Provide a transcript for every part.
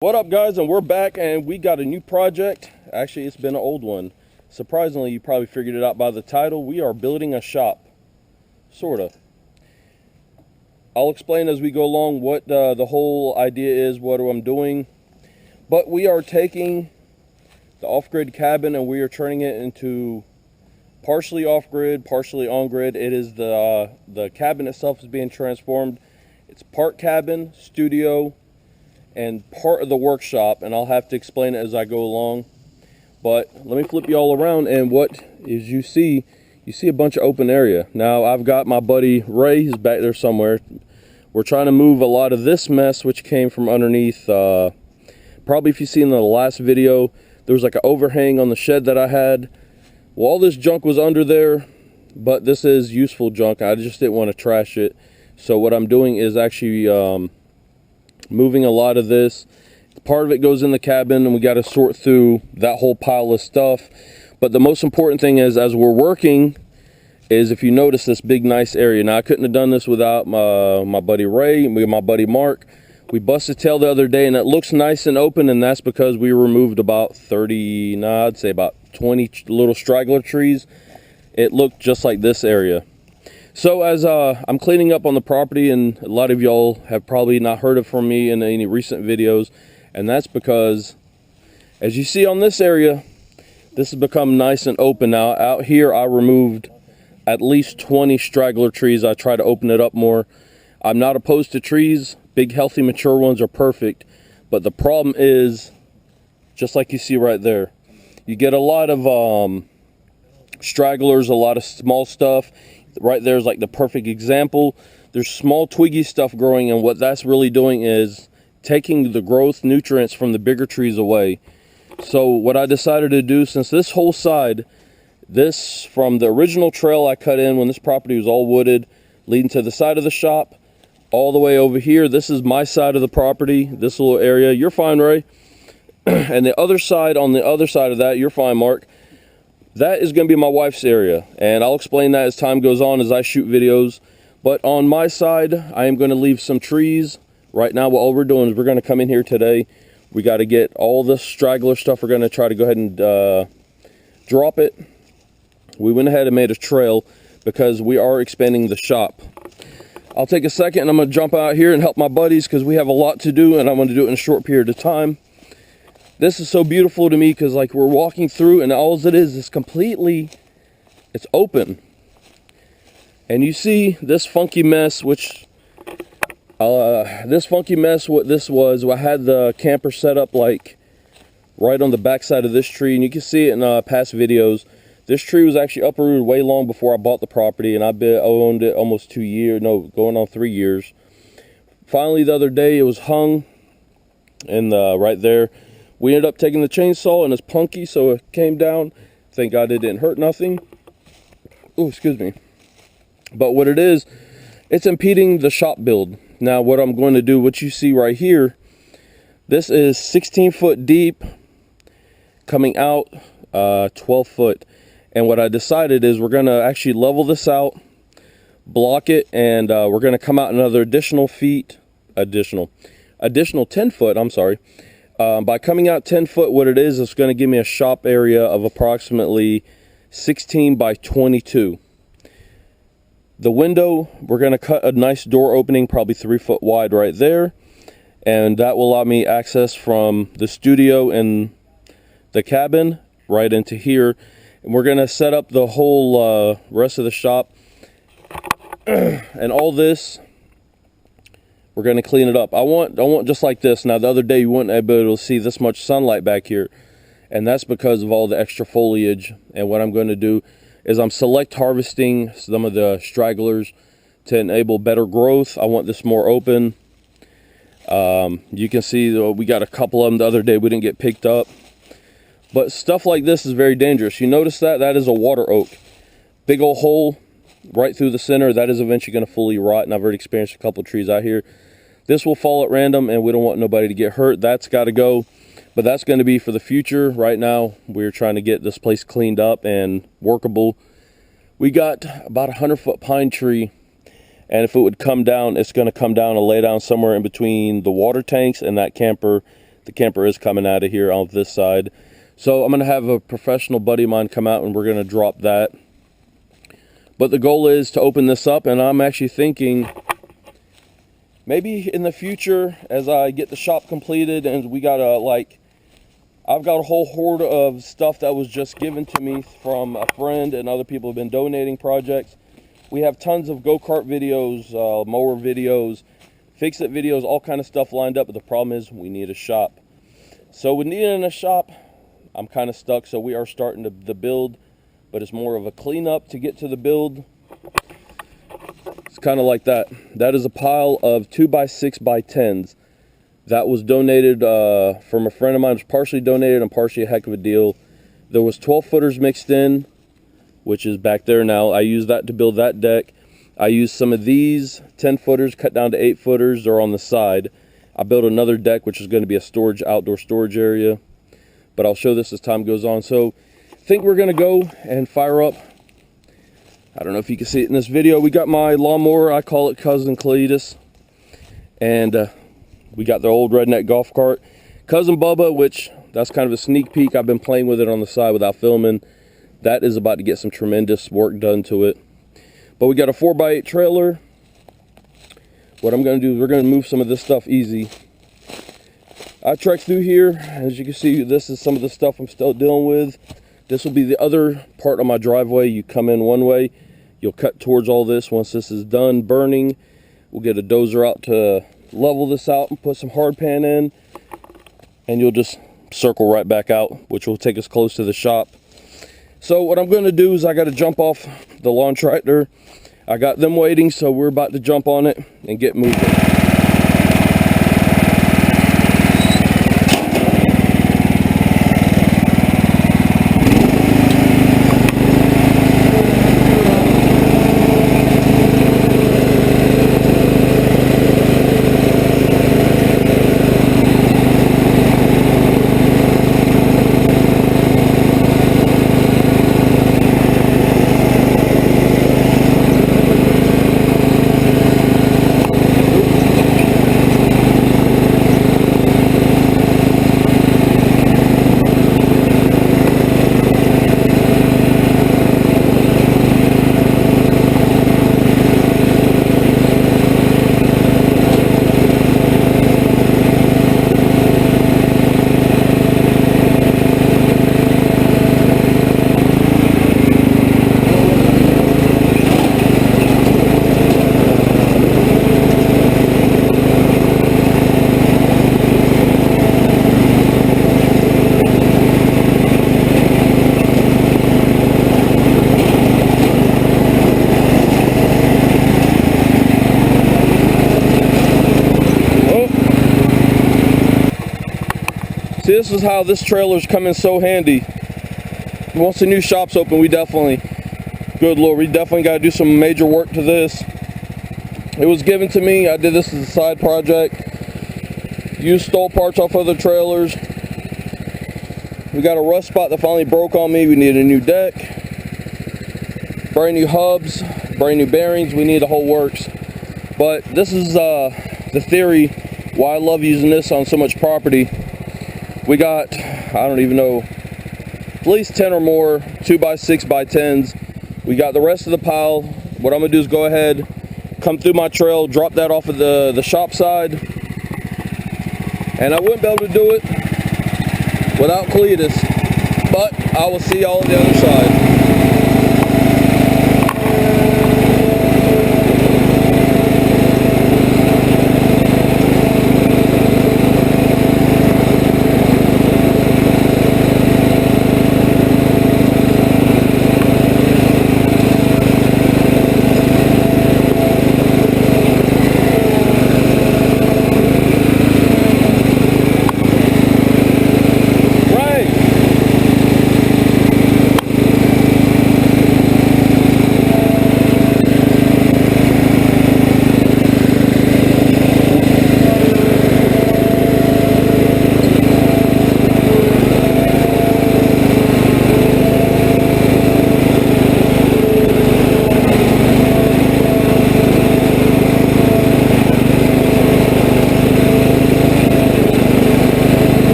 What up, guys? And we're back, and we got a new project. Actually, it's been an old one. Surprisingly, you probably figured it out by the title. We are building a shop, sorta. I'll explain as we go along what the whole idea is, what I'm doing. But we are taking the off-grid cabin and we are turning it into partially off-grid, partially on-grid. It is the cabin itself is being transformed. It's part cabin, studio, and part of the workshop, and I'll have to explain it as I go along. But let me flip you all around, and what is you see a bunch of open area. Now I've got my buddy Ray, he's back there somewhere. We're trying to move a lot of this mess which came from underneath. Probably if you see in the last video, there was like an overhang on the shed that I had. Well, all this junk was under there, but this is useful junk. I just didn't want to trash it. So what I'm doing is actually moving a lot of this. Part of it goes in the cabin, and we got to sort through that whole pile of stuff. But the most important thing is, as we're working, is if you notice this big nice area. Now I couldn't have done this without my buddy Ray, my buddy Mark. We busted tail the other day, and it looks nice and open, and that's because we removed about 30, nah, I'd say about 20 little straggler trees. It looked just like this area. So as I'm cleaning up on the property, and a lot of y'all have probably not heard it from me in any recent videos, and that's because, as you see on this area, this has become nice and open now. Out here I removed at least 20 straggler trees. I try to open it up more. I'm not opposed to trees. Big, healthy, mature ones are perfect. But the problem is, just like you see right there, you get a lot of stragglers, a lot of small stuff. Right there is like the perfect example. There's small twiggy stuff growing, and what that's really doing is taking the growth nutrients from the bigger trees away. So what I decided to do, since this whole side, this from the original trail I cut in when this property was all wooded, leading to the side of the shop, all the way over here, this is my side of the property, this little area. You're fine, Ray. And the other side, on the other side of that, you're fine, Mark. That is going to be my wife's area, and I'll explain that as time goes on as I shoot videos. But on my side, I am going to leave some trees. Right now, what all we're doing is we're going to come in here today. We got to get all the straggler stuff. We're going to try to go ahead and drop it. We went ahead and made a trail because we are expanding the shop. I'll take a second, and I'm going to jump out here and help my buddies because we have a lot to do, and I want to do it in a short period of time. This is so beautiful to me because, like, we're walking through, and all it is completely, it's open. And you see this funky mess, which, what this was, I had the camper set up, like, right on the backside of this tree, and you can see it in past videos. This tree was actually uprooted way long before I bought the property, and I've owned it almost 2 years, no, going on 3 years. Finally, the other day, it was hung, and right there. We ended up taking the chainsaw, and it's punky, so it came down. Thank God it didn't hurt nothing. Oh, excuse me. But what it is, it's impeding the shop build. Now, what I'm going to do, what you see right here, this is 16 foot deep, coming out 12 foot. And what I decided is we're going to actually level this out, block it, and we're going to come out another additional 10 foot, I'm sorry. By coming out 10 foot, what it is, it's going to give me a shop area of approximately 16 by 22. The window, we're going to cut a nice door opening, probably 3 foot wide right there. And that will allow me access from the studio and the cabin right into here. And we're going to set up the whole rest of the shop. And all this, we're going to clean it up. I want just like this. Now, the other day, you wouldn't be able to see this much sunlight back here. And that's because of all the extra foliage. And what I'm going to do is I'm select harvesting some of the stragglers to enable better growth. I want this more open. You can see we got a couple of them the other day. We didn't get picked up. But stuff like this is very dangerous. You notice that? That is a water oak. Big old hole right through the center. That is eventually going to fully rot. And I've already experienced a couple of trees out here. This will fall at random, and we don't want nobody to get hurt. That's got to go. But that's going to be for the future. Right now, we're trying to get this place cleaned up and workable. We got about a 100-foot pine tree, and if it would come down, it's going to come down and lay down somewhere in between the water tanks and that camper The camper is coming out of here on this side. So I'm going to have a professional buddy of mine come out and we're going to drop that. But the goal is to open this up, and I'm actually thinking maybe in the future as I get the shop completed and we got I've got a whole hoard of stuff that was just given to me from a friend, and other people have been donating projects. We have tons of go-kart videos, mower videos, fix-it videos, all kind of stuff lined up, but the problem is we need a shop. So with needing a shop, I'm kind of stuck, so we are starting the build, but it's more of a cleanup to get to the build. It's kind of like that. That is a pile of 2x6x10s. That was donated from a friend of mine. It was partially donated and partially a heck of a deal. There was 12 footers mixed in, which is back there now. I used that to build that deck. I used some of these 10 footers cut down to 8 footers. They're on the side. I built another deck, which is going to be a outdoor storage area. But I'll show this as time goes on. So I think we're going to go and fire up. I don't know if you can see it in this video. We got my lawnmower. I call it Cousin Cletus. And we got the old redneck golf cart. Cousin Bubba, which that's kind of a sneak peek. I've been playing with it on the side without filming. That is about to get some tremendous work done to it. But we got a 4x8 trailer. What I'm going to do is we're going to move some of this stuff easy. I trekked through here. As you can see, this is some of the stuff I'm still dealing with. This will be the other part of my driveway. You come in one way. You'll cut towards all this. Once this is done burning, we'll get a dozer out to level this out and put some hard pan in. And you'll just circle right back out, which will take us close to the shop. So what I'm going to do is I got to jump off the lawn tractor. I got them waiting, so we're about to jump on it and get moving. See, this is how this trailer's coming so handy. Once the new shop's open, we definitely, good Lord, we definitely got to do some major work to this. It was given to me. I did this as a side project. Used stole parts off other trailers. We got a rust spot that finally broke on me. We need a new deck, brand new hubs, brand new bearings. We need the whole works. But this is the theory why I love using this on so much property. We got, I don't even know, at least 10 or more 2x6x10s. We got the rest of the pile. What I'm gonna do is go ahead, come through my trail, drop that off of the shop side. And I wouldn't be able to do it without Cletus, but I will see y'all on the other side.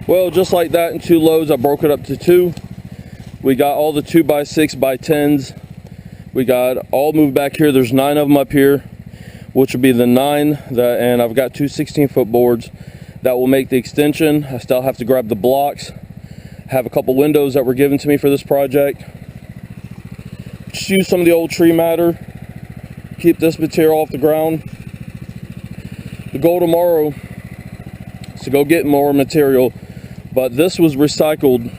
Well, just like that, in 2 loads, I broke it up to 2. We got all the 2x6x10s. We got all moved back here. There's 9 of them up here, which will be the 9. And I've got 2 16-foot boards that will make the extension. I still have to grab the blocks. Have a couple windows that were given to me for this project. Just use some of the old tree matter. Keep this material off the ground. The goal tomorrow is to go get more material. But this was recycled,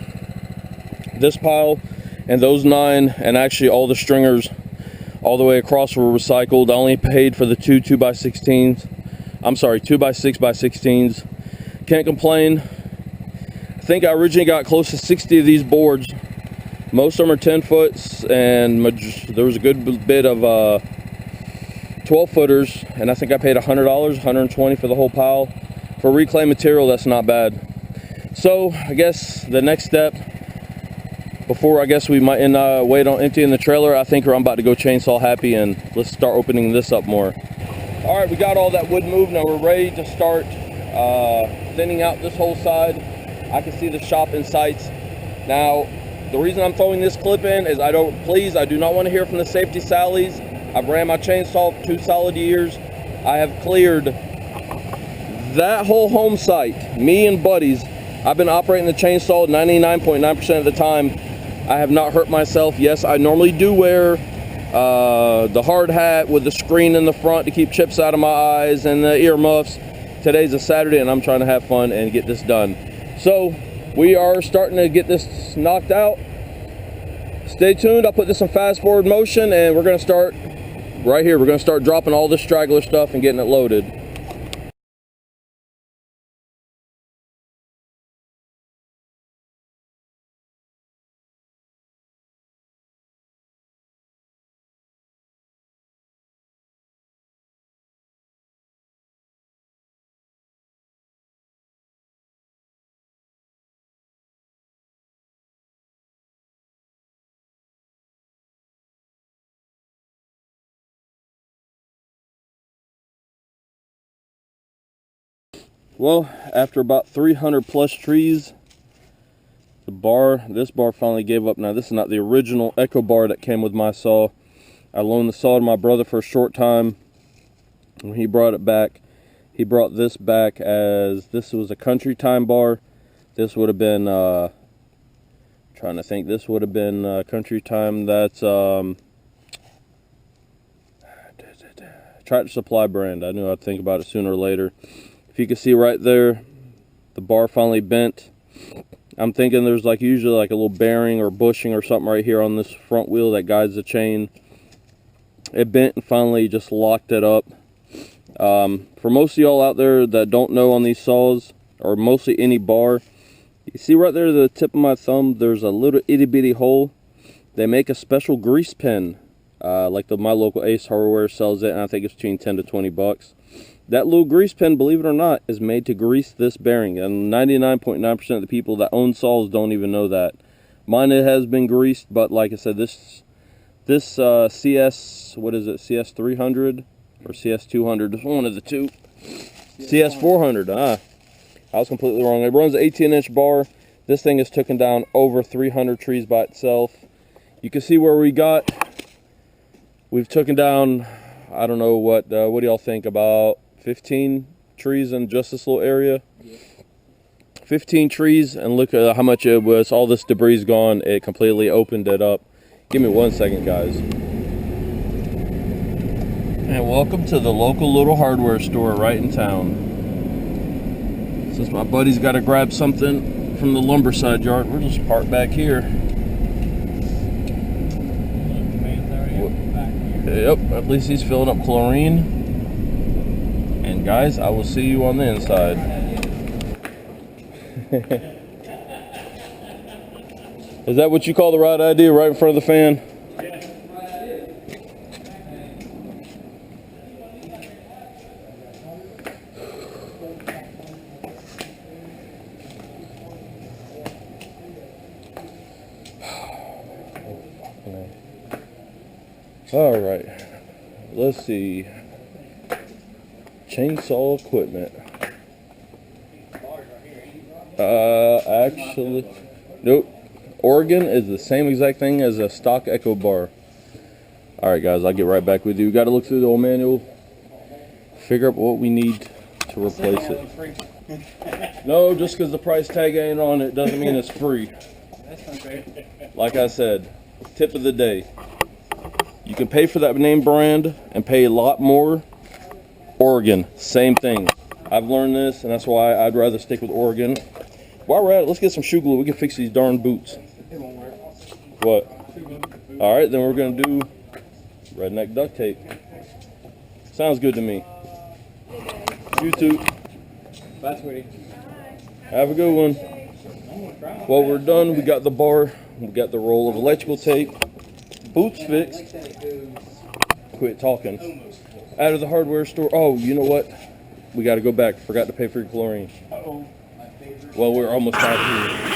this pile and those 9, and actually all the stringers all the way across were recycled. I only paid for the 2 2x16s. I'm sorry, 2x6x16s. Can't complain. I think I originally got close to 60 of these boards. Most of them are 10 foots, and there was a good bit of 12 footers, and I think I paid $100, $120 for the whole pile. For reclaimed material, that's not bad. So I guess the next step, before I guess we might wait on emptying the trailer, I think I'm about to go chainsaw happy, and let's start opening this up more. All right, we got all that wood moved. Now we're ready to start thinning out this whole side. I can see the shop in sights. Now, the reason I'm throwing this clip in is I do not want to hear from the Safety Sallies. I've ran my chainsaw 2 solid years. I have cleared that whole home site, me and buddies. I've been operating the chainsaw 99.9% of the time. I have not hurt myself. Yes, I normally do wear the hard hat with the screen in the front to keep chips out of my eyes and the earmuffs. Today's a Saturday and I'm trying to have fun and get this done. So we are starting to get this knocked out. Stay tuned. I'll put this in fast forward motion, and we're going to start right here. We're going to start dropping all this straggler stuff and getting it loaded. Well, after about 300 plus trees, this bar finally gave up. Now, this is not the original Echo bar that came with my saw. I loaned the saw to my brother for a short time. When he brought it back, he brought this back as, this was a Country Time bar. This would have been, trying to think, this would have been Country Time. That's Tractor Supply brand. I knew I'd think about it sooner or later. If you can see right there, the bar finally bent. I'm thinking there's usually a little bearing or bushing or something right here on this front wheel that guides the chain. It bent and finally just locked it up. For most of y'all out there that don't know on these saws, or mostly any bar, you see right there the tip of my thumb, there's a little itty bitty hole. They make a special grease pen, like my local Ace Hardware sells it, and I think it's between 10 to 20 bucks. That little grease pen, believe it or not, is made to grease this bearing, and 99.9% of the people that own saws don't even know that. Mine, it has been greased, but like I said, this CS, what is it, CS300 or CS200, one of the two. CS400, I was completely wrong. It runs an 18-inch bar. This thing has taken down over 300 trees by itself. You can see where we've taken down, I don't know, what do y'all think, about 15 trees in just this little area? Yeah. 15 trees, and look at how much it was. All this debris gone. It completely opened it up. Give me 1 second, guys. And welcome to the local little hardware store right in town. Since my buddy's got to grab something from the lumber side yard, we're just parked back here. Yep, at least he's filling up chlorine. And guys, I will see you on the inside. Is that what you call the right idea, right in front of the fan? All right, let's see. Chainsaw equipment. Actually, nope. Oregon is the same exact thing as a stock Echo bar. All right, guys, I'll get right back with you. We got to look through the old manual, figure out what we need to replace it. No, just because the price tag ain't on it doesn't mean it's free. Like I said, tip of the day. You can pay for that name brand and pay a lot more. Oregon, same thing. I've learned this, and that's why I'd rather stick with Oregon. While we're at it, let's get some shoe glue. We can fix these darn boots. What? All right, then we're going to do redneck duct tape. Sounds good to me. You too. Bye, sweetie. Have a good one. Well, we're done. We got the bar. We got the roll of electrical tape. Boots fixed. Quit talking. Out of the hardware store. Oh, you know what? We got to go back. Forgot to pay for your chlorine. Uh-oh. Well, we're almost out of here.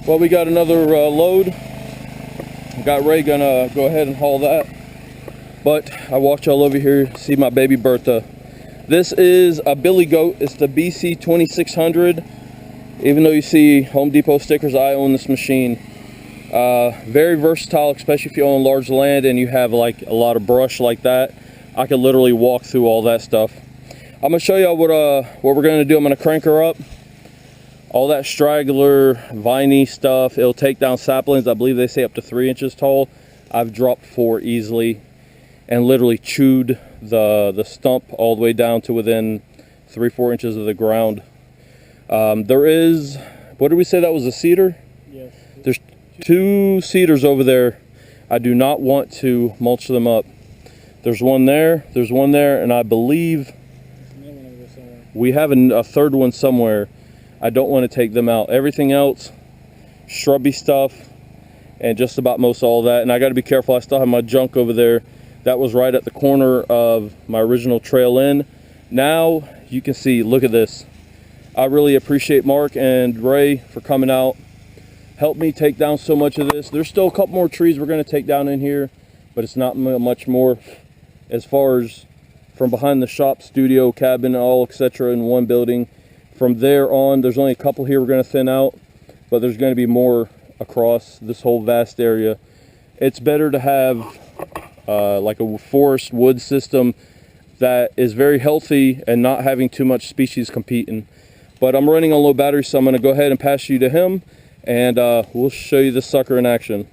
Well, we got another load. Got Ray gonna go ahead and haul that. But I walked y'all over here, see my baby Bertha. This is a Billy Goat. It's the BC 2600. Even though you see Home Depot stickers, I own this machine. Very versatile, especially if you own large land and you have like a lot of brush like that. I could literally walk through all that stuff. I'm gonna show y'all what we're gonna do. I'm gonna crank her up. all that straggler, viney stuff. It'll take down saplings. I believe they say up to 3 inches tall. I've dropped 4 easily and literally chewed the stump all the way down to within 3-4 inches of the ground. There is, what did we say that was, a cedar? Yes. There's 2 cedars over there. I do not want to mulch them up. There's one there, and I believe we have a third one somewhere. I don't want to take them out. Everything else, shrubby stuff, and just about most all that. And I got to be careful. I still have my junk over there. That was right at the corner of my original trail in. Now you can see, look at this. I really appreciate Mark and Ray for coming out. Help me take down so much of this. There's still a couple more trees we're going to take down in here, but it's not much more. As far as from behind the shop, studio, cabin, all etc. in one building. From there on, there's only a couple here we're going to thin out, but there's going to be more across this whole vast area. It's better to have like a forest wood system that is very healthy and not having too much species competing. But I'm running on low battery, so I'm going to go ahead and pass you to him, and we'll show you this sucker in action.